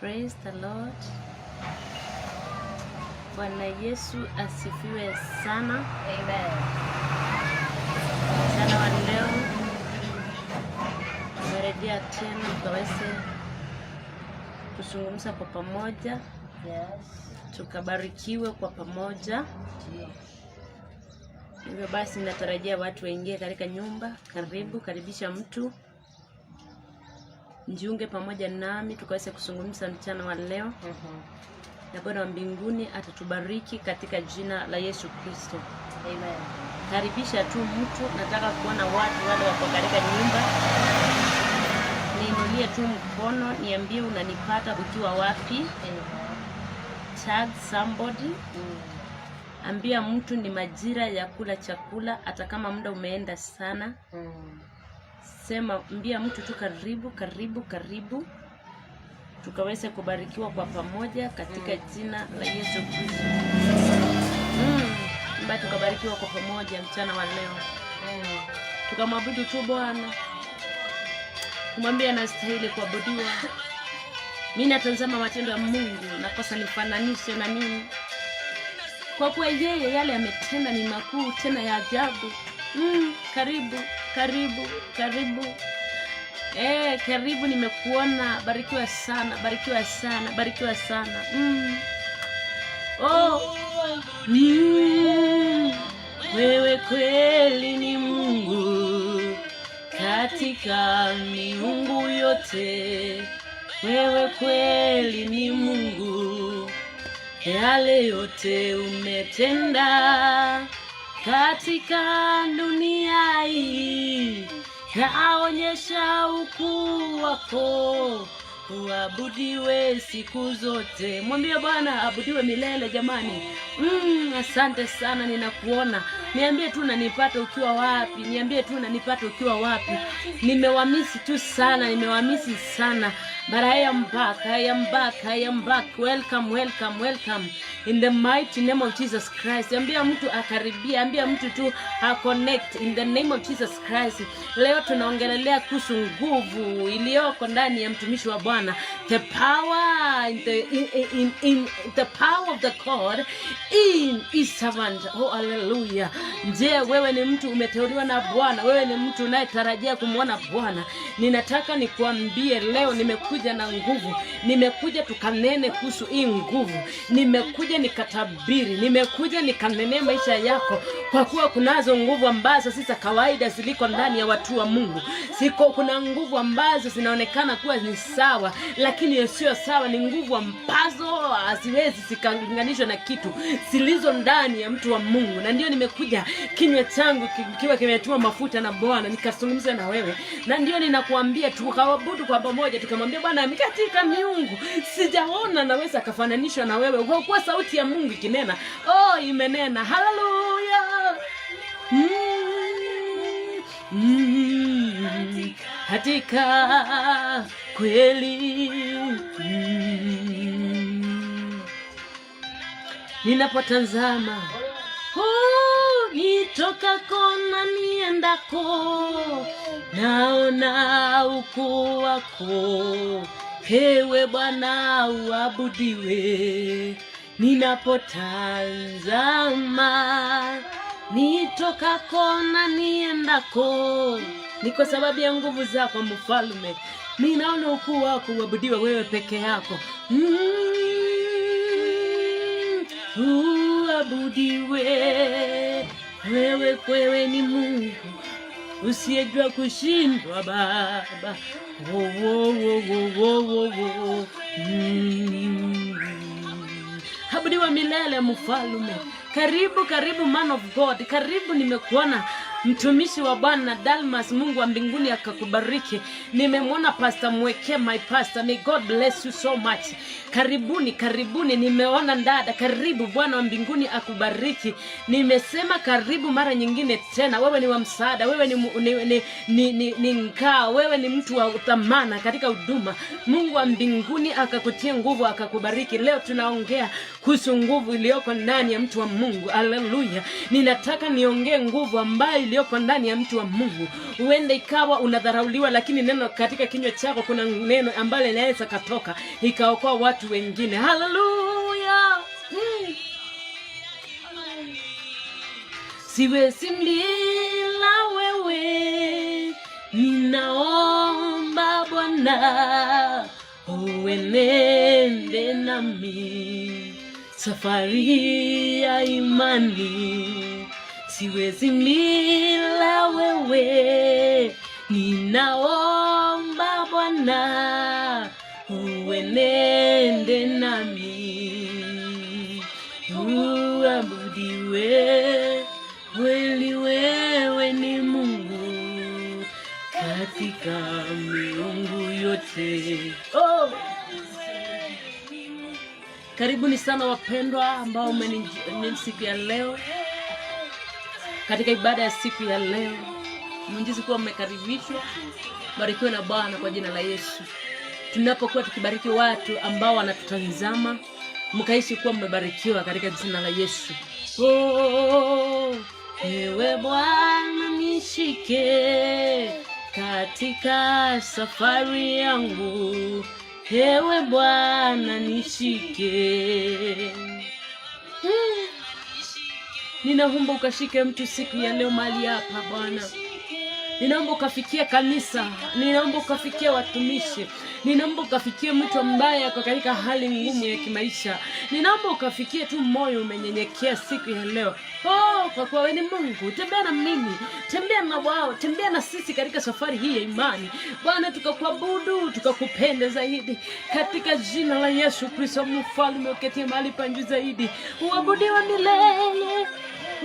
Praise the Lord. Bwana Yesu asifiwe sana. Amen. Sana wa leo tumerejea tena tukaweze kuzungumza kwa pamoja. Yes. Tukabarikiwe kwa pamoja. Yes. Hivyo basi natarajia watu waingie katika nyumba. Karibisha mtu. Njiunge pamoja nami tukaweze kuzungumza mchana wa leo. Na Bwana wa mbinguni atatubariki katika jina la Yesu Kristo. Amen. Karibisha tu mtu, nataka kuona watu wale wako katika nyumba. Niinulie tu mkono, niambie unanipata ukiwa wapi. Tag somebody. Ambia mtu ni majira ya kula chakula hata kama muda umeenda sana. Sema, ambia mtu tu karibu. Tukaweze kubarikiwa kwa pamoja katika jina la Yesu Kristo. Mbona tukabarikiwa kwa pamoja mchana wa leo. Tukamwabudu tu Bwana. Kumwambia anastahili kuabudiwa. Mimi natazama matendo ya Mungu, nakosa nifananishe na nini. Kwa kuwa yeye yale ametenda ni makuu tena ya ajabu. Karibu. Karibu nimekuona. Barikiwa sana. Wewe kweli ni Mungu katika miungu yote. Wewe kweli ni Mungu, yale yote umetenda katika dunia hii yaonyesha ukuu wako. Uabudiwe siku zote. Mwambie Bwana abudiwe milele jamani. Asante sana, ninakuona. Niambie tu unanipata ukiwa wapi. Nimewamisi tu sana, But I am back. Welcome. In the mighty name of Jesus Christ. Ambia mtu akaribia, ambia mtu tu connect in the name of Jesus Christ. Leo tunaongelelea kuhusu nguvu iliyoko ndani ya mtumishi wa Bwana. The power in the power of the God in his servant. Oh hallelujah. Je, wewe ni mtu umeteuliwa na Bwana? Wewe ni mtu unayetarajia kumwona Bwana? Ninataka nikuambie leo nimekuja na nguvu. Nimekuja tukanene kuhusu hii nguvu. Nimekuja nikatabiri. Nimekuja nikanene maisha yako. Kwa kuwa kunazo nguvu ambazo si za kawaida ziliko ndani ya watu wa Mungu. Kuna nguvu ambazo zinaonekana kuwa ni sawa, lakini sio sawa. Ni nguvu ambazo haziwezi zikalinganishwa na kitu zilizo ndani ya mtu wa Mungu. Na ndio nimekuja kinywa changu kikiwa kimetiwa mafuta na Bwana nikazungumza na wewe. Na ndio ninakuambia tukaabudu kwa pamoja, tukamwambia Bwana katika miungu sijaona naweza kufananishwa na wewe. Kwa kuwa sauti ya Mungu ikinena, imenena. Hallelujah. Katika kweli ninapotazama nitoka kona niendako, naona ukuu wako. Ewe Bwana uabudiwe. Ninapotazama nitoka kona niendako, ni kwa sababu ya nguvu zako Mfalme. Ninaona ukuu wako, uabudiwe wewe peke yako. Uabudiwe wewe ni Mungu usiyejua kushindwa Baba. Abudiwa milele Mfalme. Karibu man of God. Karibu, nimekuona mtumishi wa Bwana Dalmas. Mungu wa mbinguni akakubariki. Nimemwona Pastor Mweke, my pastor. May God bless you so much. Karibuni. Nimeona dada. Karibu, Bwana wa mbinguni akubariki. Nimesema karibu mara nyingine tena. Wewe ni wa msaada. Wewe ni ngao. Wewe ni mtu wa dhamana katika huduma. Mungu wa mbinguni akakutia nguvu, akakubariki. Leo tunaongea kuhusu nguvu iliyoko ndani ya mtu wa Mungu. Hallelujah. Ninataka niongee nguvu ambayo iliyoko ndani ya mtu wa Mungu. Huenda ikawa unadharauliwa, lakini neno katika kinywa chako kuna neno ambalo linaweza katoka ikaokoa watu wengine. Haleluya. Siwezi bila wewe, ninaomba Bwana uenende nami safari ya imani. Siwezi bila wewe, ninaomba Bwana uenende nami. Uabudiwe kweli, wewe ni Mungu katika miungu yote. Karibuni sana wapendwa ambao mmeni siku ya leo katika ibada ya siku ya leo. Mnjizi kuwa mmekaribishwa. Barikiwe na Bwana kwa jina la Yesu. Tunapokuwa tukibariki watu ambao wanatutazama, mkaishi kuwa mmebarikiwa katika jina la Yesu. Ewe Bwana nishike katika safari yangu. Ewe Bwana nishike. Ninaomba ukashike mtu siku ya leo mahali hapa Bwana. Ninaomba ukafikia kanisa, ninaomba ukafikia watumishi, ninaomba ukafikia mtu ambaye ako katika hali ngumu ya kimaisha. Ninaomba ukafikia tu moyo umenyenyekea siku ya leo. Kwa kuwa wewe ni Mungu, tembea na mimi, tembea na wao, tembea na sisi katika safari hii ya imani. Bwana, tukakuabudu, tukakupenda zaidi katika jina la Yesu Kristo, mfalme uketie mahali pa juu zaidi. Uabudiwe milele,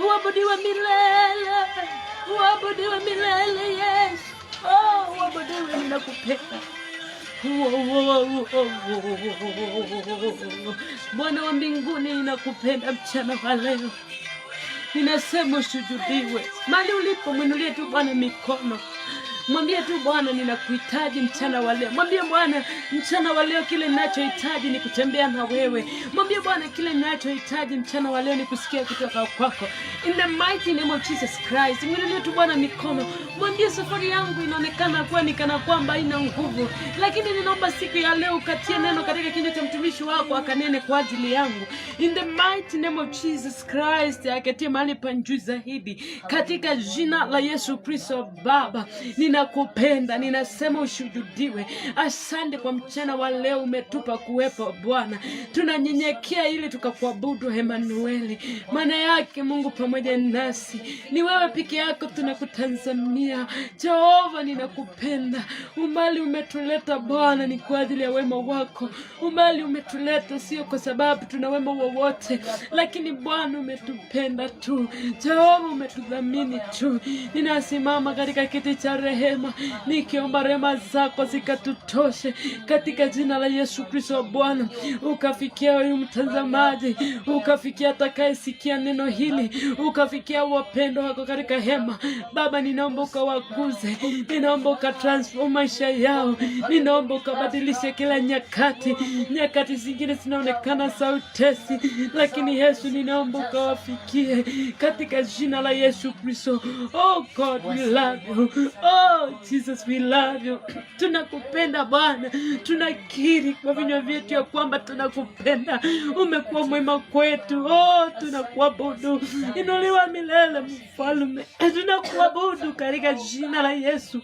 uabudiwe milele, uabudiwe milele Yesu. Uabudiwe, ninakupenda. Bwana wa mbinguni, ninakupenda mchana wa leo. Ninasema usujudiwe. Mali ulipo mwinulie tu Bwana mikono. Mwambie tu Bwana, ninakuhitaji mchana wa leo. Mwambie Bwana, mchana wa leo kile ninachohitaji ni kutembea na wewe. Mwambie Bwana, kile ninachohitaji mchana wa leo ni kusikia kutoka kwako. In the mighty name of Jesus Christ. Mwinulie tu Bwana mikono. Mwambie, safari yangu inaonekana kuwa ni kana kwamba haina nguvu, lakini ninaomba siku ya leo ukatie neno katika kinywa cha mtumishi wako, akanene kwa ajili yangu. In the mighty name of Jesus Christ. Akatie mahali pa juu zaidi katika jina la Yesu Kristo. Baba, ninakupenda, ninasema ushuhudiwe. Asante kwa mchana wa leo umetupa kuwepo Bwana. Tunanyenyekea ili tukakuabudu Emmanuel. Maana yake Mungu pamoja nasi. Ni wewe peke yako tunakutazamia. Jehova, ninakupenda. Umbali umetuleta Bwana ni kwa ajili ya wema wako. Umbali umetuleta sio kwa sababu tuna wema wowote, lakini Bwana umetupenda tu. Jehova, umetudhamini tu. Ninasimama katika kiti cha rehema nikiomba rehema zako zikatutoshe katika jina la Yesu Kristo. Bwana, ukafikia huyu mtazamaji, ukafikia atakayesikia neno hili, ukafikia wapendwa wako katika hema. Baba, ninaomba ukawaguze, ninaomba ukatransform maisha yao, ninaomba ukabadilishe kila nyakati. Nyakati zingine zinaonekana sautesi, lakini Yesu, ninaomba ukawafikie katika jina la Yesu Kristo. Oh God, we love you. Oh Jesus, we love you. Tunakupenda Bwana. Tunakiri kwa vinywa vyetu ya kwamba tunakupenda. Umekuwa mwema kwetu. Tunakuabudu. Inuliwa milele mfalme. Tunakuabudu katika jina la Yesu.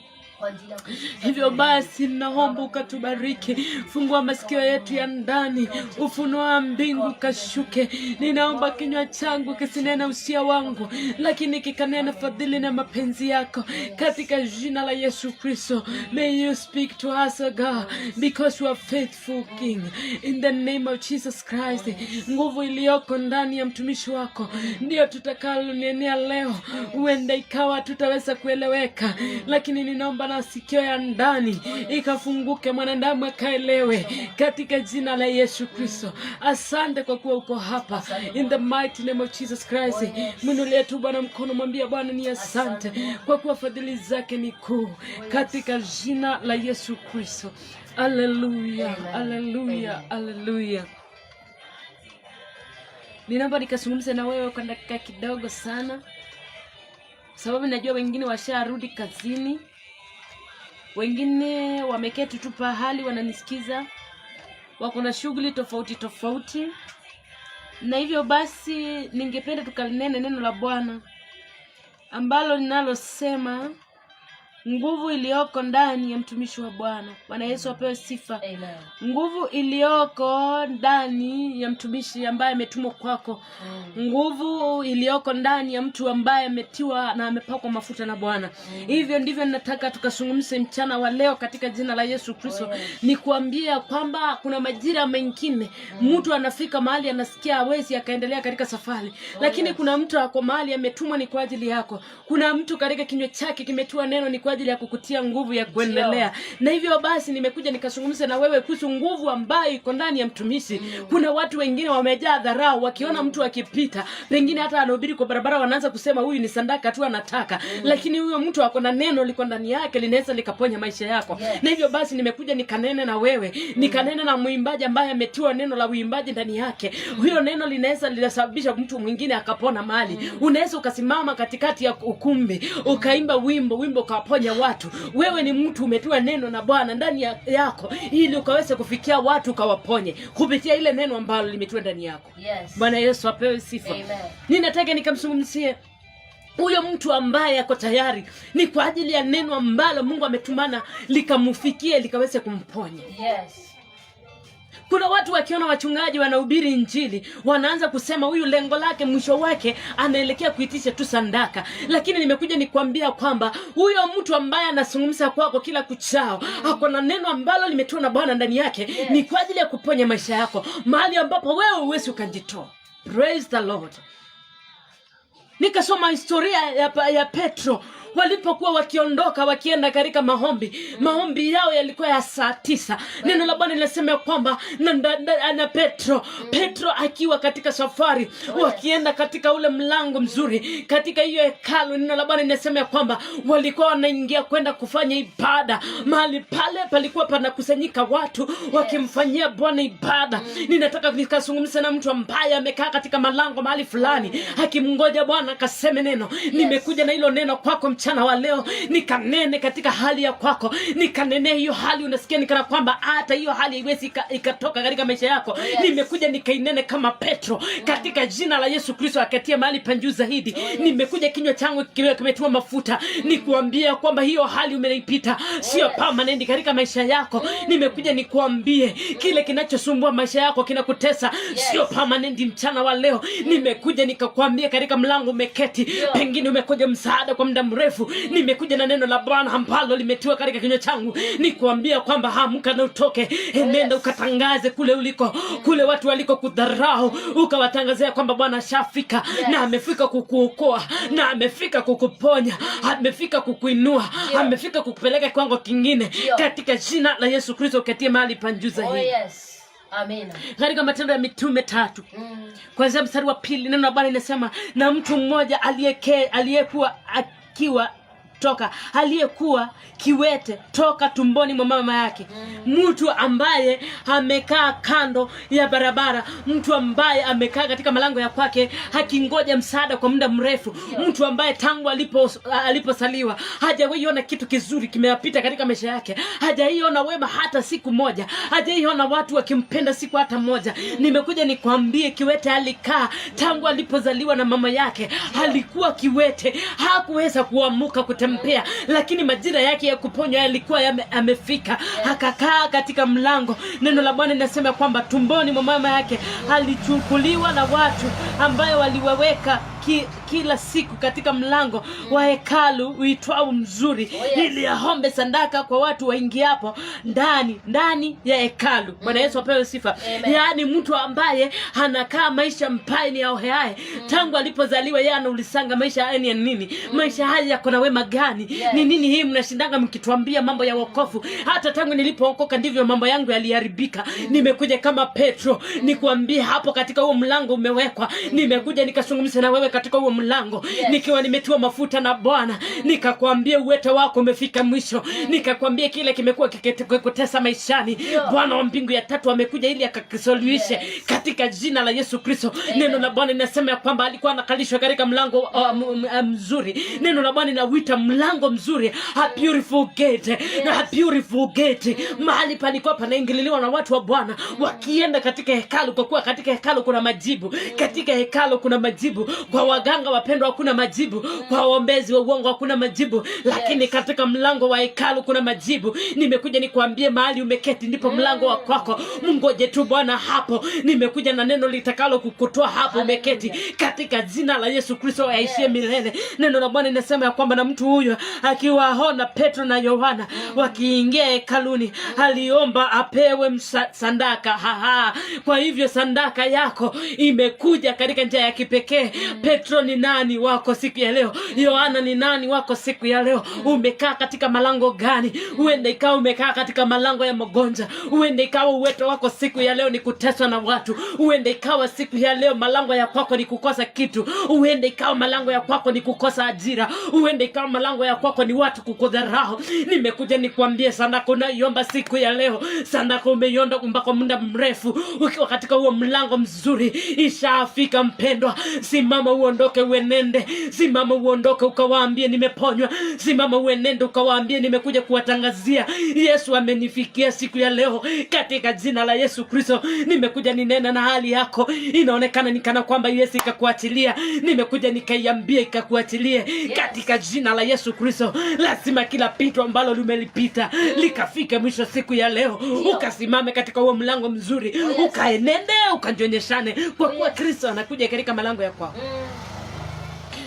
Hivyo basi naomba ukatubariki. Fungua masikio yetu ya ndani, ufunua mbingu kashuke. Ninaomba kinywa changu kisinena usia wangu, lakini kikanena fadhili na mapenzi yako katika jina la Yesu Kristo. May you speak to us, O God, because you are faithful King. In the name of Jesus Christ. Nguvu iliyoko ndani ya mtumishi wako ndio tutakalonenea leo. Uenda ikawa tutaweza kueleweka, lakini ninaomba na sikio ya ndani ikafunguke, mwanadamu akaelewe katika jina la Yesu Kristo. Asante kwa kuwa uko hapa. In the mighty name of Jesus Christ. Mwinulie tu Bwana mkono, mwambie Bwana ni asante kwa kuwa fadhili zake ni kuu katika jina la Yesu Kristo. Haleluya, haleluya, haleluya. Ninaomba nikazungumze na wewe kwa dakika kidogo sana. sababu najua wengine washarudi kazini, wengine wameketi tu pahali wananisikiza, wako na shughuli tofauti tofauti. Na hivyo basi ningependa tukanene neno la Bwana ambalo linalosema nguvu iliyoko ndani ya mtumishi wa Bwana. Bwana Yesu apewe sifa. Amen. Nguvu iliyoko ndani ya mtumishi ambaye ametumwa kwako. Nguvu iliyoko ndani ya mtu ambaye ametiwa na amepakwa mafuta na Bwana. Hivyo ndivyo nataka tukazungumze mchana wa leo katika jina la Yesu Kristo. Nikuambia kwamba kuna majira mengine mtu anafika mahali anasikia hawezi akaendelea katika safari. Lakini kuna mtu ako mahali ametumwa ni kwa ajili yako. Kuna mtu katika kinywa chake kimetiwa neno ni kwa ajili ya kukutia nguvu ya kuendelea. Na hivyo basi nimekuja nikazungumza na wewe kuhusu nguvu ambayo iko ndani ya mtumishi. Kuna watu wengine wamejaa dharau, wakiona mtu akipita, pengine hata anahubiri kwa barabara wanaanza kusema huyu ni sadaka tu anataka. Lakini huyo mtu ako na neno liko ndani yake linaweza likaponya maisha yako. Na hivyo basi nimekuja nikanene na wewe, nikanene na muimbaji ambaye ametiwa neno la uimbaji ndani yake. Huyo neno linaweza linasababisha mtu mwingine akapona mali. Unaweza ukasimama katikati ya ukumbi, ukaimba wimbo ukaponya watu. Wewe ni mtu umetiwa neno na Bwana ndani yako ili ukaweze kufikia watu ukawaponye kupitia ile neno ambalo limetiwa ndani yako. Yes. Bwana Yesu apewe sifa. Amen. Ninataka nikamzungumzie huyo mtu ambaye ako tayari ni kwa ajili ya neno ambalo Mungu ametumana likamfikie likaweze kumponya. Yes. Kuna watu wakiona wachungaji wanahubiri injili wanaanza kusema huyu lengo lake mwisho wake anaelekea kuitisha tu sadaka. Lakini nimekuja nikwambia kwamba huyo mtu ambaye anazungumza kwako kila kuchao ako na neno ambalo limetoa na Bwana ndani yake. Ni kwa ajili ya kuponya maisha yako mahali ambapo wewe huwezi ukajitoa. Praise the Lord. Nikasoma historia ya Petro walipokuwa wakiondoka wakienda katika maombi yao yalikuwa ya saa 9. Neno la Bwana linasema kwamba na Petro akiwa katika safari wakienda katika ule mlango mzuri katika hiyo hekalu. Neno la Bwana linasema kwamba walikuwa wanaingia kwenda kufanya ibada. Mahali pale palikuwa panakusanyika watu wakimfanyia Bwana ibada. Ninataka nikazungumze na mtu ambaye amekaa katika malango mahali fulani akimngoja Bwana akaseme neno. Nimekuja na hilo neno kwako mchana wa leo, nikanene katika hali ya kwako, nikanene hiyo hali unasikia nikana kwamba hata hiyo hali haiwezi ikatoka katika maisha yako. Nimekuja nikainene kama Petro katika jina la Yesu Kristo akatia mahali pa juu zaidi. Nimekuja kinywa changu kimetiwa mafuta nikuambia kwamba hiyo hali umeipita sio permanent katika maisha yako. Nimekuja nikuambie kile kinachosumbua maisha yako kinakutesa sio permanent mchana wa leo. Nimekuja nikakwambia katika mlango umeketi, pengine umekoja msaada kwa muda mrefu. Nimekuja na neno la Bwana ambalo limetiwa katika kinywa changu nikuambia kwamba amka na utoke, nenda ukatangaze kule uliko, kule watu waliko kudharau, ukawatangazia kwamba Bwana ashafika na amefika kukuokoa na amefika kukuponya, amefika kukuinua, amefika kukupeleka kiwango kingine katika jina la Yesu Kristo ukatie mahali pa juu zaidi. Yes. Amina. Katika Matendo ya Mitume 3 kuanzia mstari wa 2 neno la Bwana linasema na mtu mmoja aliyekuwa kiwete toka tumboni mwa mama yake. Mtu ambaye amekaa kando ya barabara, mtu ambaye amekaa katika malango ya kwake hakingoja msaada kwa muda mrefu. Mtu ambaye tangu aliposaliwa hajaiona kitu kizuri kimeyapita katika maisha yake. Hajaiona wema hata siku moja. Hajaiona watu wakimpenda siku hata moja. Nimekuja nikwambie kiwete alikaa tangu alipozaliwa na mama yake. Alikuwa kiwete, hakuweza kuamuka kutembea, lakini majira yake ya kuponywa yalikuwa amefika. Akakaa katika mlango. Neno la Bwana linasema kwamba tumboni mwa mama yake alichukuliwa na watu ambayo waliwaweka kila siku katika mlango wa hekalu uitwao Mzuri, ili aombe sadaka kwa watu waingiapo ndani ya hekalu. Bwana Yesu apewe sifa. Yaani mtu ambaye anakaa maisha mpaini ya oheae tangu alipozaliwa. Yeye anaulisanga maisha haya ni nini? Maisha haya yako na wema gani? Ni nini hii mnashindanga mkituambia mambo ya wokovu? Hata tangu nilipookoka ndivyo mambo yangu yaliharibika. Nimekuja kama Petro nikuambie hapo katika huo mlango umewekwa. Nimekuja nikazungumza na wewe nisimame katika huo mlango nikiwa nimetiwa mafuta na Bwana, nikakwambia uwete wako umefika mwisho, nikakwambia kile kimekuwa kikutesa maishani, Bwana wa mbingu ya tatu amekuja ili akakisuluhishe katika jina la Yesu Kristo. Neno la Bwana linasema ya kwamba alikuwa anakalishwa katika mlango mzuri. Neno la Bwana linauita mlango mzuri, a beautiful gate, a beautiful gate, mahali palikuwa panaingililiwa na watu wa Bwana wakienda katika hekalu, kwa kuwa katika hekalu kuna majibu. Katika hekalu kuna majibu. Kwa waganga wapendwa hakuna majibu, kwa waombezi wa uongo hakuna majibu, lakini katika mlango wa hekalu kuna majibu. Nimekuja nikuambie mahali umeketi ndipo mlango wa kwako. Mungoje tu Bwana hapo. Nimekuja na neno litakalo kukutoa hapo umeketi katika jina la Yesu Kristo aishie milele. Neno la Bwana linasema ya kwamba na mtu huyo akiwaona Petro na Yohana wakiingia hekaluni, aliomba apewe sandaka. Kwa hivyo sandaka yako imekuja katika njia ya kipekee. Petro ni nani wako siku ya leo? Yohana ni nani wako siku ya leo? Umekaa katika malango gani? Uende ikawa umekaa katika malango ya magonjwa. Uende ikawa uweto wako siku ya leo ni kuteswa na watu. Uende ikawa siku ya leo malango ya kwako ni kukosa kitu. Uende ikawa malango ya kwako ni kukosa ajira. Uende ikawa malango ya kwako ni watu kukudharau. Nimekuja nikwambie sandaka unaiomba siku ya leo, sandaka umeiomba kwa muda mrefu, ukiwa katika huo mlango mzuri ishafika mpendwa. Simama uondoke uenende. Simama uondoke ukawaambie nimeponywa. Simama uenende ukawaambie nimekuja kuwatangazia Yesu amenifikia siku ya leo katika jina la Yesu Kristo. Nimekuja ninena na hali yako inaonekana nikana kwamba Yesu ikakuachilia. Nimekuja nikaiambia ikakuachilie katika jina la Yesu Kristo. Lazima kila pito ambalo limelipita likafike mwisho siku ya leo. Ukasimame katika huo mlango mzuri, ukaenende ukanjonyeshane, kwa kuwa Kristo anakuja katika malango ya kwako.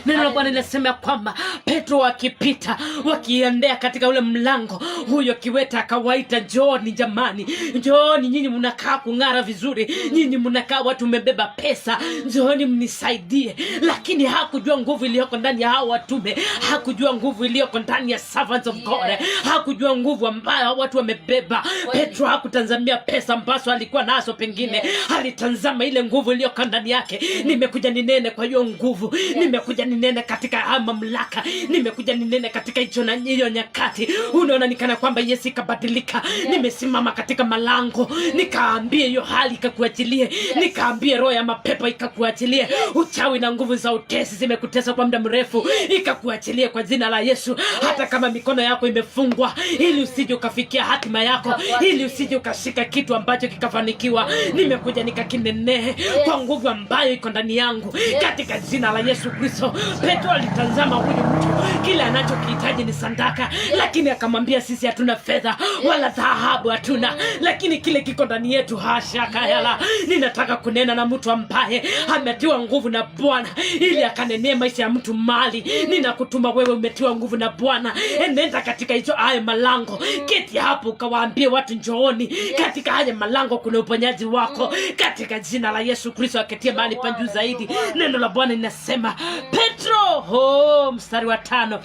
Neno la Bwana linasema kwamba Petro akipita wakiendea katika ule mlango, huyo kiweta akawaita, njooni jamani, njooni nyinyi mnakaa kung'ara vizuri, nyinyi mnakaa watu mmebeba pesa, njooni mnisaidie. Lakini hakujua nguvu iliyoko ndani ya hao watume, hakujua nguvu iliyoko ndani ya servants of God, hakujua nguvu ambayo watu wamebeba. Petro hakutazamia pesa ambazo alikuwa nazo, pengine alitazama ile nguvu iliyoko ndani yake. Nimekuja ninene kwa hiyo nguvu, nimekuja ninene katika mamlaka, nimekuja ninene katika hiyo nyakati. Unaona nikana kwamba Yesu ikabadilika. Nimesimama katika malango nikaambie hiyo hali ikakuachilie, nikaambie roho ya mapepo ikakuachilie, uchawi na nguvu za utesi zimekutesa kwa muda mrefu ikakuachilie kwa jina la Yesu. Hata kama mikono yako imefungwa ili usije ukafikia hatima yako, ili usije ukashika kitu ambacho kikafanikiwa, nimekuja nikakinene kwa nguvu ambayo iko ndani yangu katika jina la Yesu Kristo. Petro alitazama huyu mtu, kile anachokihitaji ni sandaka, lakini akamwambia sisi hatuna fedha wala dhahabu hatuna, lakini kile kiko ndani yetu hashaka yala. Ninataka kunena na mtu ambaye ametiwa nguvu na Bwana ili akanenea maisha ya mtu mali. Ninakutuma wewe umetiwa nguvu na Bwana, enenda katika hizo haya malango, keti hapo ukawaambie watu njooni katika haya malango, kuna uponyaji wako katika jina la Yesu Kristo aketie mahali pa juu zaidi. Neno la Bwana linasema Petro, mstari wa 5.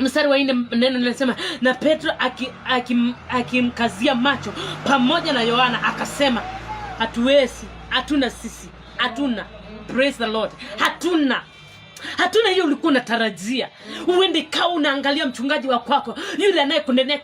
Mstari wa 4 neno linasema na Petro akimkazia macho pamoja na Yohana akasema, hatuwezi, hatuna sisi, hatuna. Praise the Lord. Hatuna hiyo ulikuwa unatarajia. Uende kaa unaangalia mchungaji wa kwako, yule anayekunenea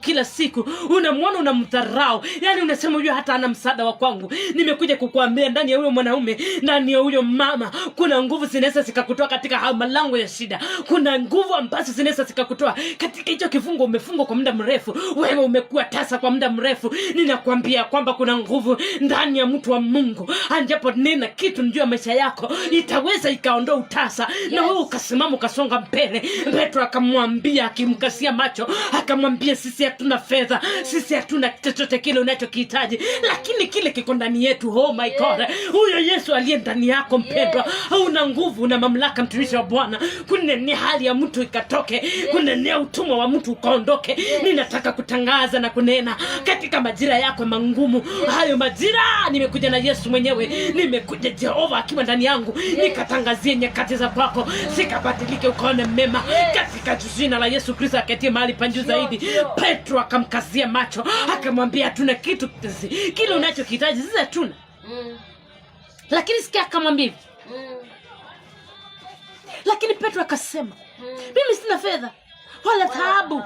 kila siku, unamwona unamdharau. Yaani unasema huyo hata ana msaada wa kwangu. Nimekuja kukuambia ndani ya huyo mwanaume, ndani ya huyo mama, kuna nguvu zinaweza zikakutoa katika malango ya shida. Kuna nguvu ambazo zinaweza zikakutoa katika hicho kifungo umefungwa kwa muda mrefu. Wewe umekuwa tasa kwa muda mrefu. Ninakwambia kwamba kuna nguvu ndani ya mtu wa Mungu. Anjapo nena kitu njoo ya maisha yako, itaweza ikaondoa utasa. Na wewe ukasimama ukasonga mbele. Petro akamwambia, akimkasia macho, akamwambia sisi hatuna fedha, sisi hatuna chochote kile unachokihitaji, lakini kile kiko ndani yetu. Oh my God, huyo Yesu aliye ndani yako mpendwa, una nguvu na mamlaka, mtumishi wa Bwana, kunenea hali ya mtu ikatoke, kunenea utumwa wa mtu ukaondoke. Ninataka kutangaza na kunena katika majira yako mangumu. Hayo majira nimekuja na Yesu mwenyewe, nimekuja Jehova akiwa ndani yangu, nikatangazie nyakati za kwako sikabadilike ukaone mema katika jina la Yesu Kristo aketie mahali pa juu zaidi. Petro akamkazia macho akamwambia, hatuna kitu kile unachokihitaji, sisi hatuna. Lakini sikia akamwambia, Lakini Petro akasema, mimi sina fedha wala dhahabu,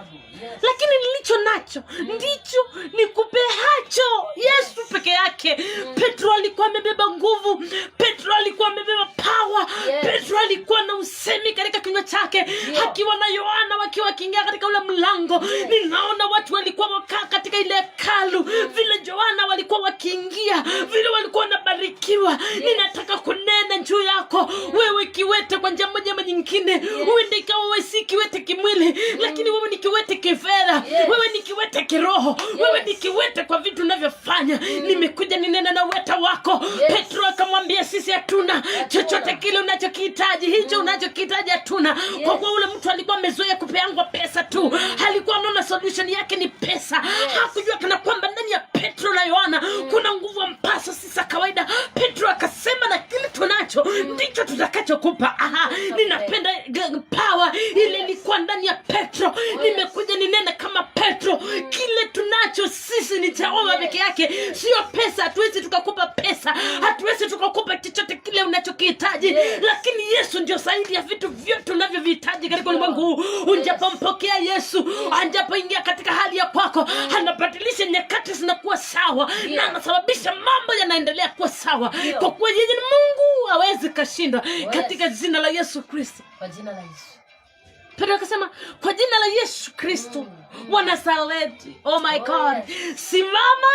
lakini nilicho nacho ndicho nikupeacho. Yesu peke yake. Petro alikuwa amebeba nguvu. Petro alikuwa amebeba power. Petro alikuwa na usemi katika kinywa chake. Akiwa na Yohana wakiwa wakiingia katika ule mlango, ninaona watu walikuwa wakaa katika ile hekalu, vile Yohana walikuwa wakiingia, vile walikuwa wanabarikiwa. Ninataka kunena juu yako wewe kiwete kwa njia moja ama nyingine. Uende ikawa wewe si kiwete kimwili, lakini wewe ni kiwete kifedha. Wewe ni kiwete kiroho. Wewe ni kiwete kwa vitu unavyofanya. Nimekuja ninena na weta wako. Petro akamwambia, sisi hatuna chochote kile unachokihitaji. Hicho unachokihitaji hatuna. Kwa kuwa ule mtu alikuwa amezoea kupeangwa pesa tu. Alikuwa anaona solution yake ni pesa. Hakujua kana kwamba ndani ya Petro na Yohana kuna nguvu mpasa sisa kawaida. Petro akasema, na kile tunacho ndicho tutakachokupa. Ninapenda power ile ilikuwa ndani ya Petro. Nimekuja ninena kama Petro. Kile tunacho sisi ni Jehova peke yake. Sio pesa. Hatuwezi tukakupa pesa. Hatuwezi tukakupa chochote kile unachokihitaji. Lakini Yesu ndio zaidi ya vitu vyote unavyovihitaji katika ulimwengu huu. Unjapompokea Yesu, anjapoingia katika hali ya kwako, anabadilisha nyakati zinakuwa sawa, na anasababisha mambo yanaendelea kuwa sawa. Kwa kuwa yeye ni Mungu, hawezi kashindwa. Katika jina la Yesu Kristo. Kwa jina la Yesu. Petro akasema, kwa jina la Yesu Kristo wa Nazareti. Oh my God. Simama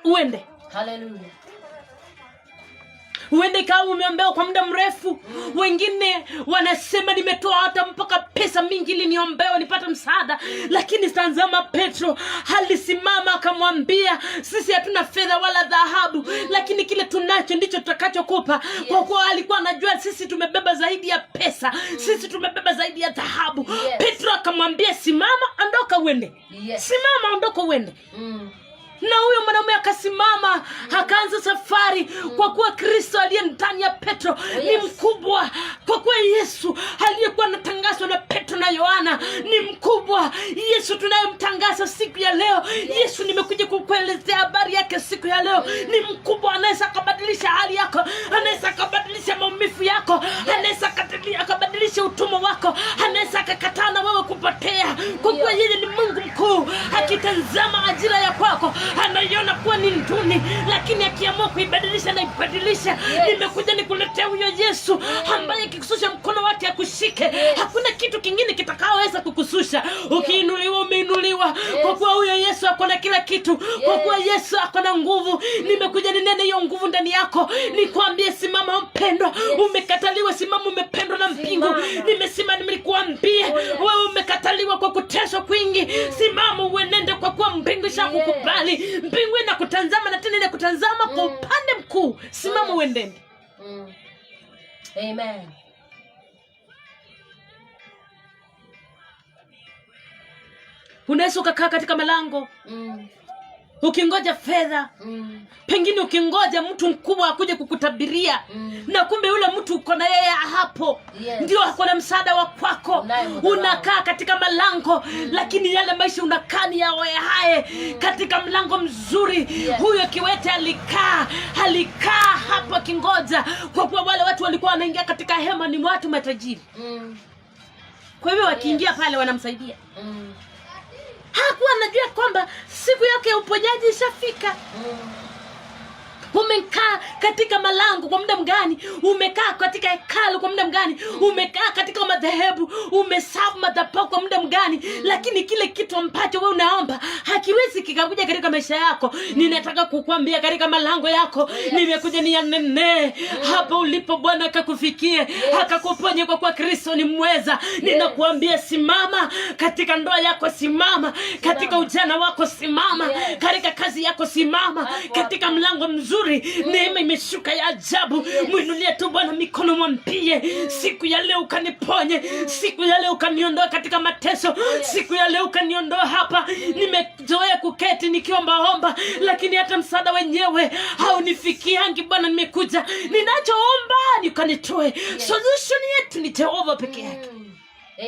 uende. Hallelujah. Uende kama umeombewa kwa muda mrefu. Wengine wanasema nimetoa hata mpaka pesa mingi ili niombewe nipate msaada. Lakini tazama, Petro alisimama akamwambia, sisi hatuna fedha wala dhahabu, lakini kile tunacho ndicho tutakachokupa. Kwa kuwa alikuwa anajua sisi tumebeba zaidi ya pesa. Sisi tumebeba zaidi ya dhahabu. Petro akamwambia, simama, ondoka uende. Simama, ondoka uende. Na huyo mwanaume akasimama, akaanza safari. Kwa kuwa Kristo aliye ndani ya Petro ni mkubwa. Kwa kuwa Yesu aliyekuwa anatangazwa na Petro na Yohana ni mkubwa. Yesu tunayemtangaza siku ya leo, Yesu nimekuja kukuelezea habari yake siku ya leo, ni mkubwa. Anaweza kubadilisha hali yako, anaweza kubadilisha maumivu yako, anaweza kubadilisha utumwa wako, anaweza kukataa na wewe kupotea. Kwa kuwa yeye ni Mungu mkuu. Akitazama ajira ya kwako, anaiona kuwa ni nduni, lakini akiamua kuibadilisha na ibadilisha. Nimekuja nikuletea huyo Yesu ambaye akikususha mkono wake akushike. Hakuna kitu kingine kitakaoweza kukususha. Ukiinuliwa umeinuliwa. Kwa kuwa huyo Yesu ako na kila kitu. Kwa kuwa Yesu ako na nguvu. Nimekuja ninene hiyo nguvu ndani yako. Nikwambie, simama mpendwa. Umekataliwa, simama umependwa na mbingu. Nimesema nilikuambie, wewe umekataliwa kwa kuteswa kwingi. Simama uenende, kwa kuwa mbingu ishakukubali. Mbingu inakutazama na tena inakutazama kwa upande mkuu. Simama uendende. Amen. Unaweza ukakaa katika malango ukingoja fedha, pengine ukingoja mtu mkubwa akuje kukutabiria, na kumbe yule mtu uko na yeye hapo ndio ako na msaada wa kwako. Unakaa katika malango, lakini yale maisha unakaa ni yawe hae katika mlango mzuri. Huyo kiwete alikaa hapo akingoja, kwa kuwa wale watu walikuwa wanaingia katika hema ni watu matajiri. Kwa hivyo wakiingia pale wanamsaidia. Hakuwa anajua kwamba siku yake ya uponyaji ishafika. Umekaa katika malango kwa muda mgani? Umekaa katika hekalu kwa muda mgani? Umekaa katika madhehebu, umesafu madhabahu kwa muda mgani? Lakini kile kitu ambacho wewe unaomba hakiwezi kikakuja katika maisha yako. Ninataka kukuambia katika malango yako nimekuja niyanene. Hapo ulipo Bwana akakufikie, akakuponye, kwa kuwa Kristo ni mweza. Ninakuambia, simama katika ndoa yako, simama katika ujana wako, simama katika kazi yako, simama katika mlango mzuri. Neema imeshuka ya ajabu. Mwinulie tu Bwana mikono, mwambie, siku ya leo ukaniponye, siku ya leo ukaniondoa katika mateso, siku ya leo ukaniondoa hapa. Nimezoea kuketi nikiomba, lakini hata msaada wenyewe haunifikiangi. Bwana, nimekuja, ninachoomba ni ukanitoe. Solution yetu ni Jehova peke yake.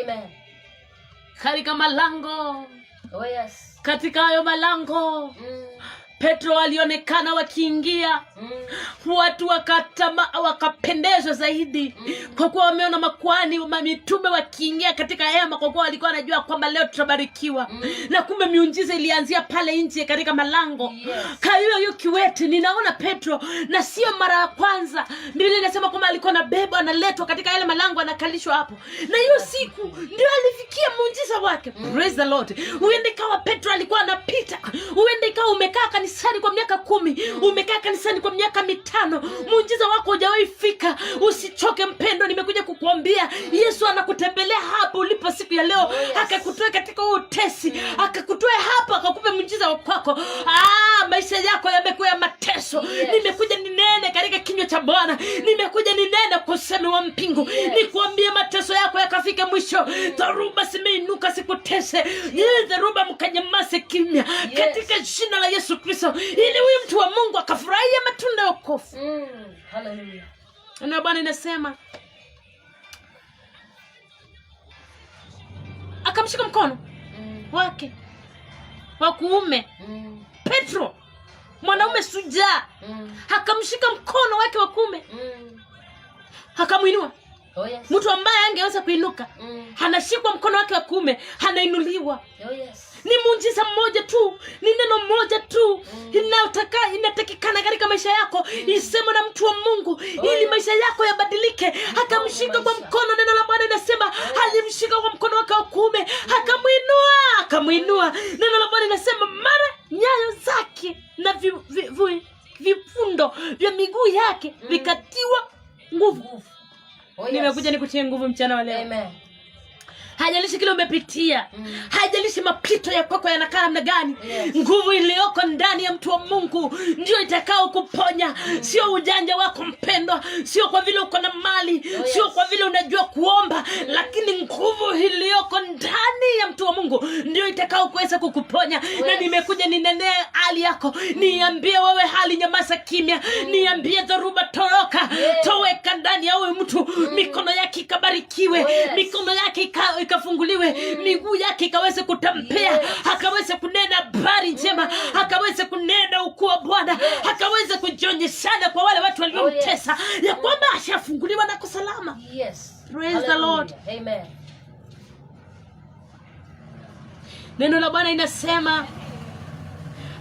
Amen. Katika malango, Oh yes. katika hayo malango Petro walionekana wakiingia, watu wakapendezwa zaidi, kwa kuwa wameona makuhani mitume wakiingia katika hema, kwa kuwa walikuwa wanajua kwamba leo tutabarikiwa. Na kumbe miujiza ilianzia pale nje katika malango. Kwa hiyo kiwete ninaona Petro, na sio mara ya kwanza. Biblia inasema kwamba alikuwa anabebwa, analetwa katika yale malango, anakalishwa hapo, na hiyo siku ndio alifikia muujiza wake. Praise the Lord. Huenda ikawa Petro alikuwa anapita, huenda ikawa umekaa kanisani kwa miaka 10, umekaa kanisani kwa miaka 5, muujiza wako hujawahi fika. Usichoke mpendo, nimekuja kukuambia Yesu anakutembelea hapo ulipo siku ya leo. Akakutoa katika utesi, akakutoa hapa, akakupe muujiza wako. Maisha yako yamekuwa ya mateso. Nimekuja ninene katika kinywa cha Bwana, nimekuja ninene kusema wa mpingu, nikuambie mateso yako yakafika mwisho. Dharuba simeinuka sikutese, dharuba mkanyamase kimya katika jina la Yesu Kristo, ili huyu mtu wa Mungu akafurahia matunda ya wokovu. Hallelujah. Na Bwana inasema akamshika mkono wake wa kuume. Petro, mwanaume shujaa, akamshika mkono wake wa kuume, akamuinua. Mtu ambaye angeweza kuinuka, anashikwa mkono wake wa kuume, anainuliwa. Ni muujiza mmoja tu, ni neno moja tu inatakikana katika maisha yako, iseme na mtu wa Mungu, ili maisha yako yabadilike. Akamshika kwa mkono, neno la Bwana linasema alimshika kwa mkono wake wa kuume, akamuinua. Neno la Bwana linasema mara nyayo zake na vifundo vya miguu yake vikatiwa nguvu. Nimekuja nikutie nguvu mchana wa leo. Amen. Hajalishi kile umepitia, hajalishi mapito ya kwako yanakaa namna gani, nguvu iliyoko ndani ya mtu wa Mungu ndio itakao kuponya. Sio ujanja wako mpendwa, sio kwa vile uko na mali, sio kwa vile unajua kuomba, lakini nguvu iliyoko ndani ya mtu wa Mungu ndio itakao kuweza kukuponya. Na nimekuja ninenee hali yako, niambie wewe hali nyamaza kimya, niambie dharuba toroka, toweka ndani ya huyu mtu. Mikono yake ikabarikiwe, mikono yake ikafunguliwe, miguu yake ikaweze kutembea, akaweze kunena habari njema, akaweze kunena ukuu wa Bwana, akaweze kujionyeshana kwa wale watu waliomtesa ya kwamba ashafunguliwa na kusalama. Praise the Lord. Amen. Neno la Bwana inasema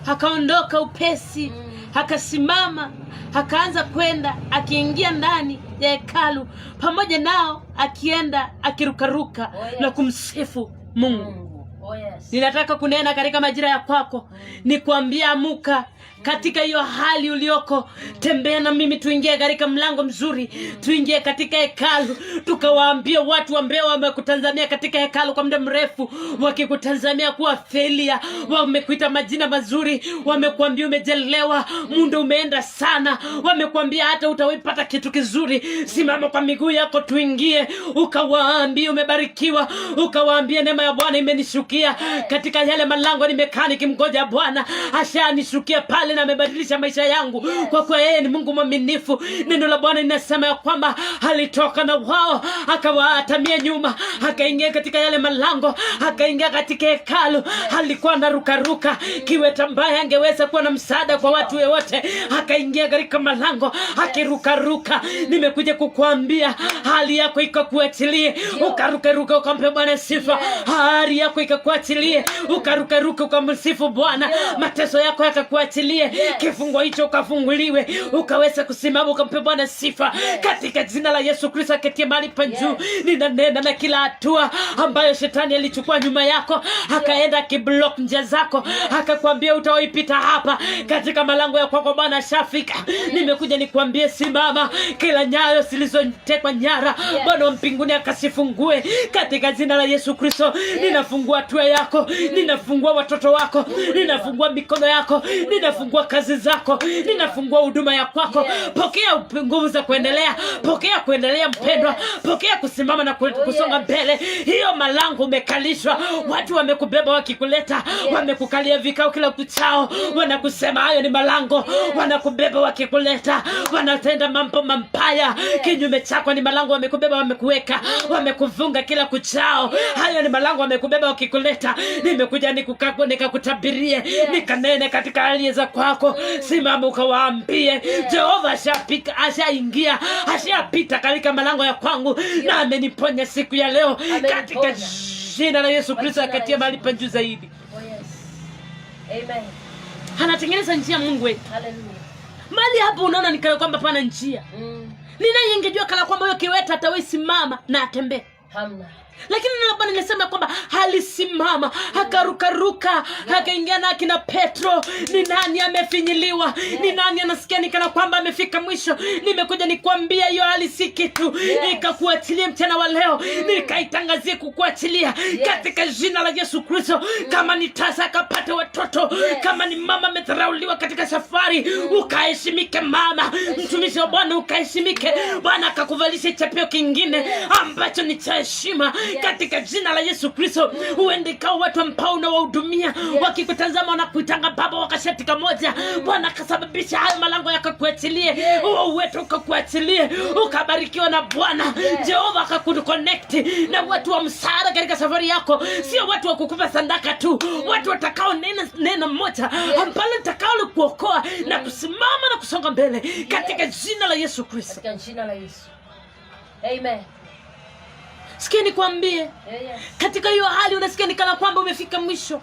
akaondoka upesi, akasimama, akaanza kwenda, akiingia ndani ya hekalu pamoja nao, akienda akirukaruka na kumsifu Mungu. Ninataka kunena katika majira ya kwako, nikwambia amuka katika hiyo hali ulioko. Tembea na mimi, tuingie katika mlango mzuri, tuingie katika hekalu, tukawaambie watu ambao wamekutazamia katika hekalu kwa muda mrefu, wakikutazamia kuwa failure, wamekuita majina mazuri, wamekuambia umejelewa, muda umeenda sana, wamekuambia hata utawipata kitu kizuri. Simama kwa miguu yako, tuingie, ukawaambie umebarikiwa, ukawaambie neema ya Bwana imenishukia katika yale malango nimekaa nikimgoja Bwana, ashanishukia pale na amebadilisha maisha yangu, kwa kuwa yeye ni Mungu mwaminifu. Neno la Bwana linasema ya kwamba alitoka na wao, akawaatamia nyuma, akaingia katika yale malango, akaingia katika hekalu. Alikuwa anarukaruka, kiwete ambaye angeweza kuwa na msaada kwa watu wote, akaingia katika malango akirukaruka. Nimekuja kukuambia hali yako ikakuachilie, ukarukaruka ukampe Bwana sifa. Hali yako ikakuachilie, ukarukaruka ukamsifu Bwana. Mateso yako yakakuachilie, kifungo hicho ukafunguliwe, ukaweza kusimama ukampe Bwana sifa katika jina la Yesu Kristo aketie mahali pa juu. Ninanena na kila hatua ambayo shetani alichukua nyuma yako, akaenda kiblock njia zako, akakwambia utawaipita hapa katika malango ya kwako, Bwana ashafika. Nimekuja nikwambie simama, kila nyayo zilizotekwa nyara Bwana wa mbinguni akasifungue katika jina la Yesu Kristo. Ninafungua hatua yako, ninafungua watoto wako, ninafungua mikono yako, ninafungua kazi zako, ninafungua huduma ya kwako. Pokea nguvu za kuendelea, pokea kuendelea mpendwa, pokea kusimama na kusonga mbele. Hiyo malango umekalishwa, watu wamekubeba wakikuleta, wamekukalia vikao kila kuchao, wanakusema hayo ni malango, wanakubeba wakikuleta, wanatenda mambo mambaya kinyume chako. Ni malango wamekubeba, wamekuweka, wamekuvunga kila kuchao. Hayo ni malango wamekubeba wakikuleta nimekuleta, nimekuja nikakutabirie, nikanene katika hali za kwako. Simama ukawaambie Jehova ashaingia, ashapita katika malango ya kwangu na ameniponya siku ya leo katika jina la Yesu Kristo, akatia mahali pa juu zaidi. Amen. Anatengeneza njia Mungu wetu. Hallelujah. Mali hapo unaona nikala kwamba pana njia. Nina yengejua kala kwamba huyo kiwete atawesimama na atembee. Hamna. Lakini nilikuwa nimesema kwamba halisimama, akarukaruka, akaingia na akina Petro. Ni nani amefinyiliwa? Ni nani anasikia nikana kwamba amefika mwisho? Nimekuja nikwambia hiyo hali si kitu. Nikakuachilia mchana wa leo, nikaitangazie kukuachilia katika jina la Yesu Kristo. Kama ni tasa akapata watoto, kama ni mama amedharauliwa katika safari, ukaheshimike mama. Mtumishi wa Bwana ukaheshimike. Bwana akakuvalisha chapeo kingine ambacho ni cha heshima katika jina la Yesu Kristo. Uende kwa watu ambao unawahudumia, wakikutazama na kuitanga baba wakashatika moja. Bwana akasababisha hayo malango yakakuachilie, wetu ukakuachilie, ukabarikiwa na Bwana. Jehova akakuconnect na watu wa msaada katika safari yako, sio watu wa kukupa sadaka tu, watu watakao neno moja ambalo litakalo kuokoa na kusimama na kusonga mbele katika jina la Yesu Kristo. Katika jina la Yesu. Amen. Sikia nikwambie, katika hiyo hali unasikia nikana kwamba umefika mwisho.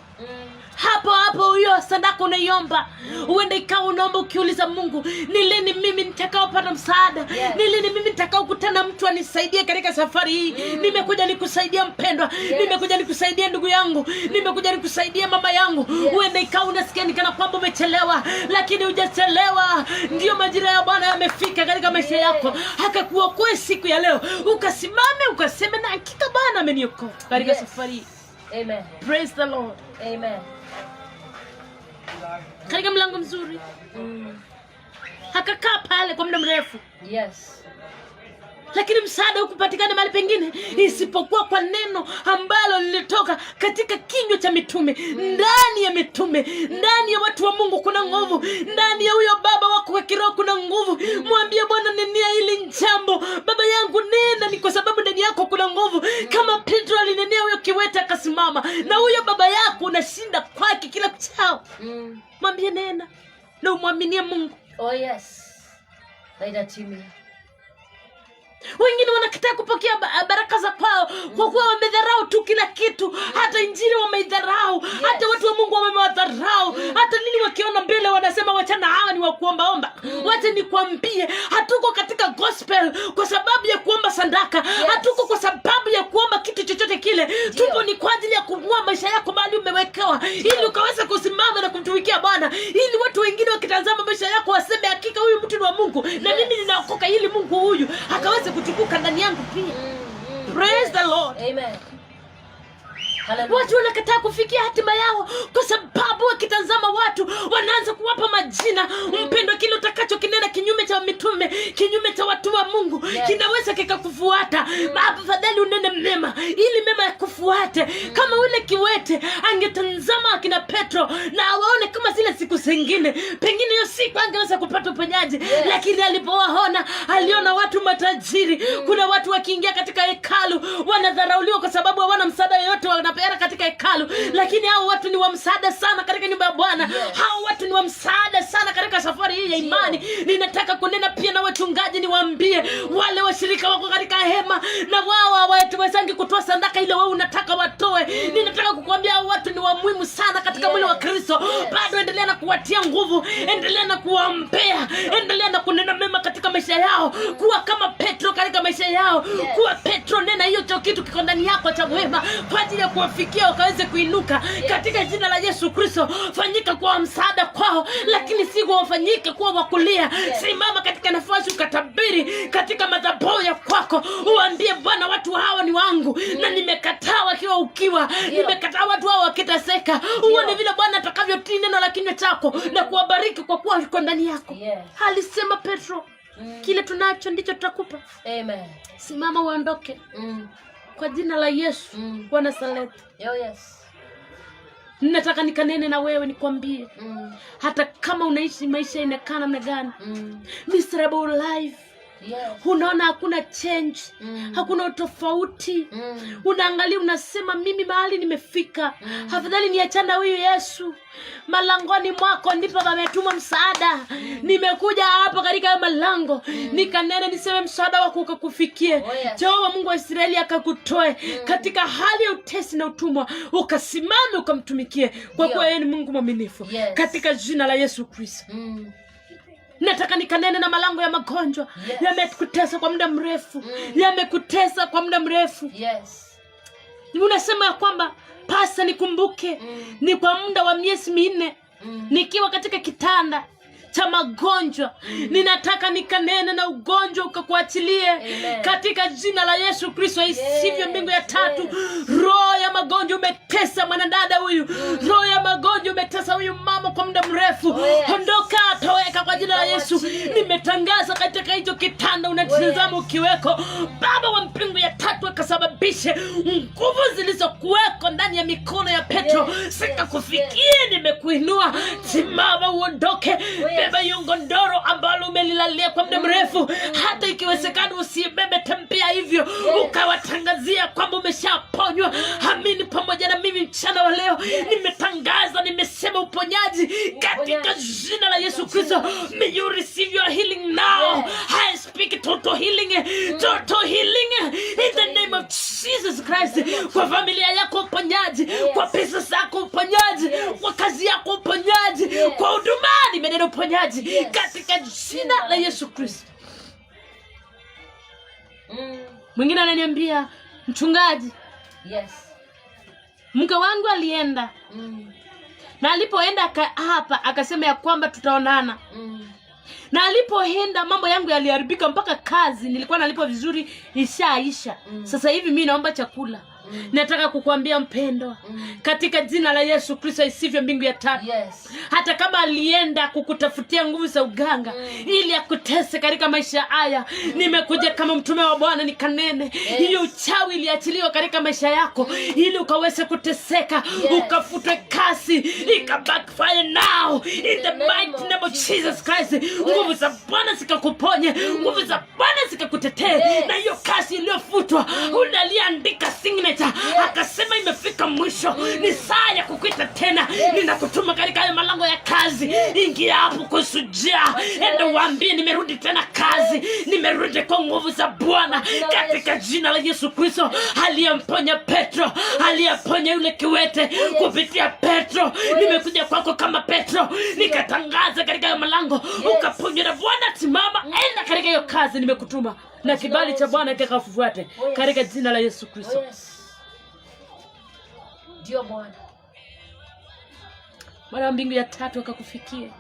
Hapo hapo hiyo sadaka unaiomba, uende ikawa unaomba ukiuliza Mungu, ni lini mimi nitakaopata msaada? Ni lini mimi nitakaokutana mtu anisaidie katika safari hii? Nimekuja nikusaidia mpendwa, nimekuja nikusaidia ndugu yangu, nimekuja nikusaidia mama yangu. Uende ikawa unasikia nikana kwamba umechelewa, lakini hujachelewa. Ndio majira ya Bwana yamefika katika maisha yako, akakuokoa siku ya leo, ukasimame ukaseme na hakika Bwana ameniokoa katika safari hii. Amen. Praise the Lord. Amen. Katika mlango mzuri. Akakaa pale kwa muda mrefu. Yes. Lakini msaada hukupatikana mahali pengine isipokuwa kwa neno ambalo lilitoka katika kinywa cha mitume. Ndani ya mitume, ndani ya watu wa Mungu kuna nguvu. Ndani ya huyo baba wako wa kiroho kuna nguvu. Mwambie Bwana, nenia hili jambo. Baba yangu nena, ni kwa sababu ndani yako kuna nguvu. Kama Petro alinenea huyo kiwete akasimama, na huyo baba yako unashinda kwake kila kuchao. Mwambie nena na umwaminie Mungu. Oh yes. Laida timia. Wengine wanakataa kupokea baraka za kwao kwa kuwa wamedharau tu kila kitu. Hata injili wameidharau, hata watu wa Mungu wamewadharau. Hata nini wakiona mbele wanasema wachana hawa ni wa kuombaomba. Wacha nikwambie, hatuko katika gospel kwa sababu ya kuomba sadaka. Hatuko kwa sababu ya kuomba kitu chochote kile. Tupo ni kwa ajili ya kung'oa maisha yako mahali umewekewa, ili ukaweza kusimama na kumtumikia Bwana, ili watu wengine wakitazama maisha yako waseme hakika huyu mtu ni wa Mungu, na mimi ninaokoka ili Mungu huyu akaweze kutukuka ndani yangu pia. Praise the Lord. Amen. Watu wanakataa kufikia hatima yao kwa sababu wakitazama watu wanaanza kuwapa majina. Mpendwa, kile utakacho kinena kinyume cha mitume, kinyume cha watu wa Mungu, kinaweza kikakufuata. Afadhali unene mema ili mema yakufuate. Kama ule kiwete angetazama akina Petro na awaone kama zile siku zingine, pengine hiyo siku angeweza kupata uponyaji. Lakini alipowaona, aliona watu matajiri. Kuna watu wakiingia katika hekalu wanadharauliwa kwa sababu hawana msaada yoyote wanapeana katika hekalu, lakini hao watu ni wa msaada sana katika nyumba ya Bwana. Hao watu ni wa msaada sana katika safari hii ya imani. Ninataka kunena pia na wachungaji, niwaambie wale washirika wako katika hema na wao hawatuwezangi kutoa sadaka ile wewe unataka watoe. Ninataka kukuambia hao watu ni wa muhimu sana katika mwili wa Kristo. Bado endelea na kuwatia nguvu, endelea na kuwaombea, endelea na kunena mema katika maisha yao. Kuwa kama Petro katika maisha yao. Kuwa Petro, nena hiyo kitu kiko ndani yako cha wema kwa ajili ya kuwafikia wakaweze kuinuka katika jina la Yesu Kristo. Fanyika kwa msaada kwao, lakini si wafanyike kuwa wakulia. Simama katika nafasi ukatabiri katika madhabahu ya kwako, uambie Bwana, watu hawa ni wangu na nimekataa wakiwa ukiwa, nimekataa watu hao wakiteseka. Uone vile Bwana atakavyotii neno la kinywa chako na kuwabariki kwa kuwa uko ndani yako. Alisema Petro, kile tunacho ndicho tutakupa. Amen. Simama uondoke. Kwa jina la Yesu wa Nazareti. Yes. Nataka nikanene na wewe nikwambie, hata kama unaishi maisha inakana na gani, miserable life, Yes. Unaona hakuna change, hakuna utofauti. Unaangalia unasema mimi mahali nimefika, afadhali niachana huyu Yesu. Malangoni mwako ndipo wametuma msaada. Nimekuja hapa katika malango nikanene niseme msaada wako ukakufikie. Yes. Jehova Mungu wa Israeli akakutoe katika hali ya utesi na utumwa, ukasimame ukamtumikie, kwa kuwa yeye ni Mungu mwaminifu. Yes. Katika jina la Yesu Kristo. Nataka nikanene na malango ya magonjwa. Yes. Yamekutesa kwa muda mrefu. Yamekutesa kwa muda mrefu. Yes. Unasema ya kwamba pasa nikumbuke, ni kwa muda wa miezi 4 nikiwa katika kitanda cha magonjwa. Ninataka nikanene na ugonjwa ukakuachilie. Amen. Katika jina la Yesu Kristo. Isivyo mbingu ya tatu, roho ya magonjwa umetesa mwanadada huyu. Roho ya magonjwa umetesa huyu mama kwa muda mrefu. Ondoka, toweka kwa jina la Yesu. Nimetangaza katika hicho kitanda unatazama ukiweko, Baba wa mbingu ya tatu akasababishe nguvu zilizokuweko ndani ya mikono ya Petro zikakufikie. Nimekuinua, simama uondoke. Beba hiyo gondoro ambalo umelilalia kwa muda mrefu. Hata ikiwezekana usibebe, tembea hivyo ukawatangazia kwamba umeshaponywa. Amini pamoja na mimi mchana wa leo. Nimetangaza, nimesema uponyaji katika jina la Yesu Kristo. May you receive your healing now. I speak total healing. Total healing in the name of Jesus Christ. Kwa familia yako uponyaji, kwa pesa zako uponyaji, kwa kazi yako uponyaji, kwa huduma nimenena uponyaji katika jina la Yesu Kristo. Mwingine ananiambia, mchungaji, mke wangu alienda na alipoenda hapa akasema ya kwamba tutaonana. Na alipoenda mambo yangu yaliharibika, mpaka kazi nilikuwa nalipo vizuri ishaisha. Sasa hivi mimi naomba chakula. Nataka kukuambia mpendwa, katika jina la Yesu Kristo, isivyo mbingu ya tatu, hata kama alienda kukutafutia nguvu za uganga ili akutese katika maisha haya, nimekuja kama mtume wa Bwana nikanene hiyo uchawi iliachiliwa katika maisha yako ili ukaweze kuteseka, ukafutwe kasi, ikabackfire now in the mighty name of Jesus Christ. Nguvu za Bwana zikakuponye, nguvu za Bwana zikakutetee, na hiyo kasi iliyofutwa unaliandika signature. Akasema imefika mwisho, ni saa ya kukuita tena. Ninakutuma katika hayo malango ya kazi. Ingia hapo kusujia, enda waambie nimerudi tena kazi, nimerudi kwa nguvu za Bwana katika jina la Yesu Kristo. Aliyemponya Petro, aliyeponya yule kiwete kupitia Petro, nimekuja kwako kama Petro nikatangaza katika hayo malango, ukaponywa na Bwana. Simama, enda katika hiyo kazi nimekutuma, na kibali cha Bwana kikakufuate katika jina la Yesu Kristo. Ndio Bwana. Bwana mbingu ya tatu akakufikie.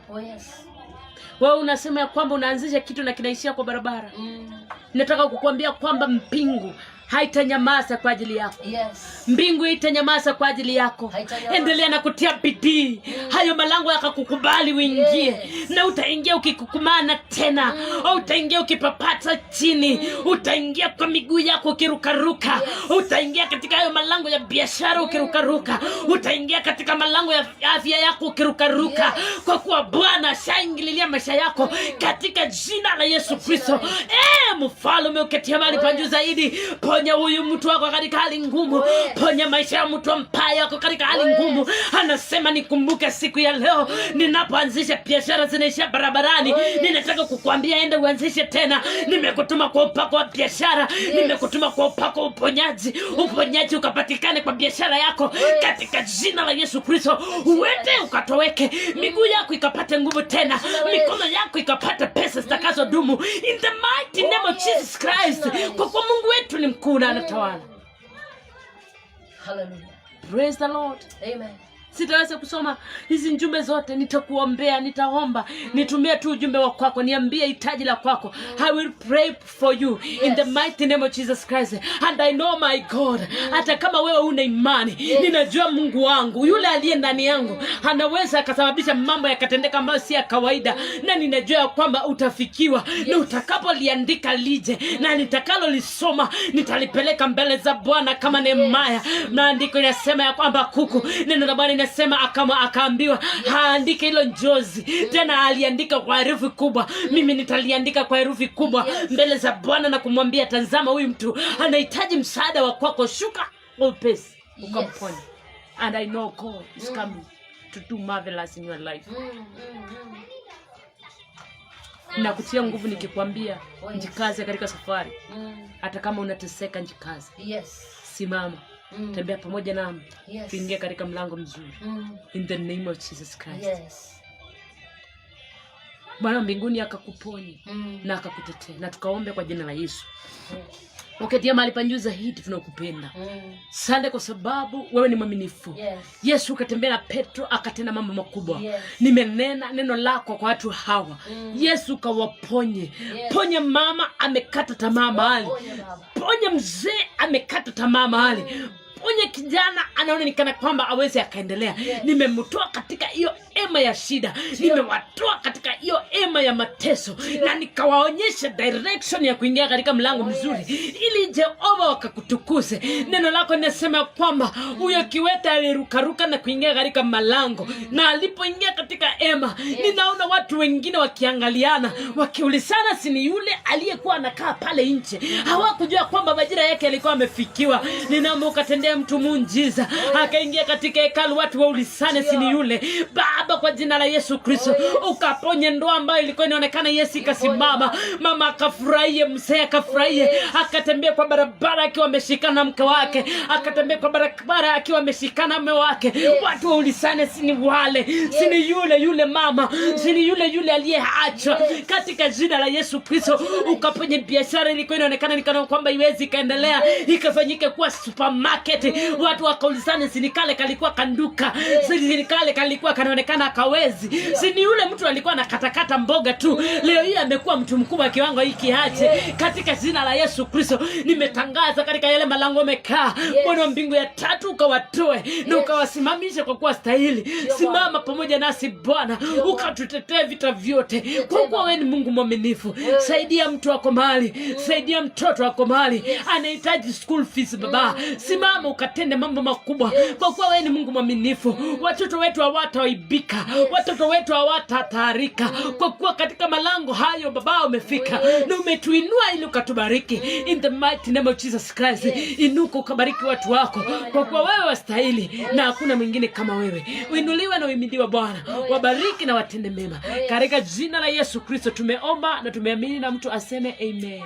Wewe unasema ya kwamba unaanzisha kitu na kinaishia kwa barabara. Nataka kukuambia kwamba mbingu haitanyamaza kwa ajili yako. Mbingu haitanyamaza kwa ajili yako. Endelea na kutia bidii. Hayo malango yakakukubali uingie. Na utaingia ukikukumana tena. Au utaingia ukipapata chini. Utaingia kwa miguu yako ukirukaruka. Utaingia katika hayo malango ya biashara ukirukaruka. Utaingia katika malango ya afya yako ukirukaruka. Kwa kuwa Bwana ashaingililia maisha yako katika jina la Yesu Kristo. Mfalme uketia mahali pa juu zaidi. Ponya huyu mtu wako katika hali ngumu. Ponya maisha ya mtu mbaya wako katika hali ngumu. Anasema nikumbuke siku ya leo ninapoanzisha biashara zinaishia barabarani. Ninataka kukuambia enda uanzishe tena. Nimekutuma kwa upako wa biashara. Nimekutuma kwa upako wa uponyaji. Uponyaji ukapatikane kwa biashara yako katika jina la Yesu Kristo. Uende ukatoweke. Miguu yako ikapate nguvu tena. Mikono yako ikapata pesa zitakazodumu. In the mighty name of Jesus Christ. Kwa kuwa Mungu wetu ni mkuu na anatawala. Hallelujah. Praise the Lord. Amen. Sitaweza kusoma hizi njumbe zote, nitakuombea, nitaomba. Nitumie tu ujumbe wa kwako, niambie hitaji la kwako. I will pray for you in the mighty name of Jesus Christ. And I know my God, hata kama wewe una imani, ninajua Mungu wangu yule aliye ndani yangu anaweza akasababisha mambo yakatendeka ambayo si ya kawaida, na ninajua kwamba utafikiwa. Na utakapoliandika lije, na nitakalo lisoma nitalipeleka mbele za Bwana kama Nehemia. Maandiko yanasema ya kwamba kuku neno la Bwana inasema akaambiwa aandike hilo njozi. Tena aliandika kwa herufi kubwa. Mimi nitaliandika kwa herufi kubwa mbele za Bwana na kumwambia, tazama huyu mtu anahitaji msaada wa kwako, shuka upesi ukamponye. And I know God is coming to do marvelous in your life. Na kutia nguvu nikikwambia, njikaze katika safari. Hata kama unateseka, njikaze. Simama. Tembea pamoja nami. Tuingie katika mlango mzuri. In the name of Jesus Christ. Bwana mbinguni akakuponye na akakutetea. Na tukaombe kwa jina la Yesu. Uketia mahali pa juu zaidi, tunakupenda. Asante kwa sababu wewe ni mwaminifu. Yesu ukatembea na Petro akatenda mambo makubwa. Nimenena neno lako kwa watu hawa. Yesu kawaponye. Ponye mama amekata tamaa mahali. Ponye mzee amekata tamaa mahali. Ponye kijana anaona nikana kwamba aweze akaendelea. Nimemtoa katika hiyo ema ya shida. Nimewatoa katika hiyo ema ya mateso. Na nikawaonyesha direction ya kuingia katika mlango mzuri. Ili Jehova wakakutukuze. Neno lako linasema kwamba huyo kiwete alirukaruka na kuingia katika malango. Na alipoingia katika ema, ninaona watu wengine wakiangaliana, wakiulizana si ni yule aliyekuwa anakaa pale nje. Hawakujua kwamba majira yake yalikuwa yamefikiwa. Ninaomba ukatendea mtu muujiza, akaingia katika hekalu, watu waulizane si ni yule. Baba, kwa jina la Yesu Kristo, ukaponye ndoa ambayo ilikuwa inaonekana Yesu ikasimama. Mama akafurahie, mzee akafurahie, akatembea kwa barabara akiwa ameshikana na mke wake, akatembea kwa barabara akiwa ameshikana na mume wake. Watu waulizane si ni wale, si ni yule mama, si ni yule aliyeachwa. Katika jina la Yesu Kristo, ukaponye biashara ilikuwa inaonekana nikana kwamba iwezi kaendelea, ikafanyike kuwa supermarket. Watu wakaulizane si ni kale kalikuwa kanduka, si ni kale kalikuwa kanaonekana kawezi, si ni yule mtu alikuwa anakatakata mboga tu, leo hii amekuwa mtu mkubwa kiwango hiki aje. Katika jina la Yesu Kristo, nimetangaza katika yale malango wamekaa, Bwana mbingu ya tatu ukawatoe na ukawasimamisha kwa kuwa stahili. Simama pamoja nasi Bwana, ukatutetee vita vyote, kwa kuwa wewe ni Mungu mwaminifu. Saidia mtu wako mahali, saidia mtoto wako mahali anahitaji school fees. Baba, simama ukatende mambo makubwa, kwa kuwa wewe ni Mungu mwaminifu. Watoto wetu hawataibika, watoto wetu hawatatarika, kwa kuwa katika malango hayo Baba umefika na umetuinua ili ukatubariki. In the mighty name of Jesus Christ, inuka ukabariki watu wako, kwa kuwa wewe wastahili na hakuna mwingine kama wewe. Uinuliwe na uimidiwe Bwana, wabariki na watende mema. Katika jina la Yesu Kristo tumeomba na tumeamini, na mtu aseme amen.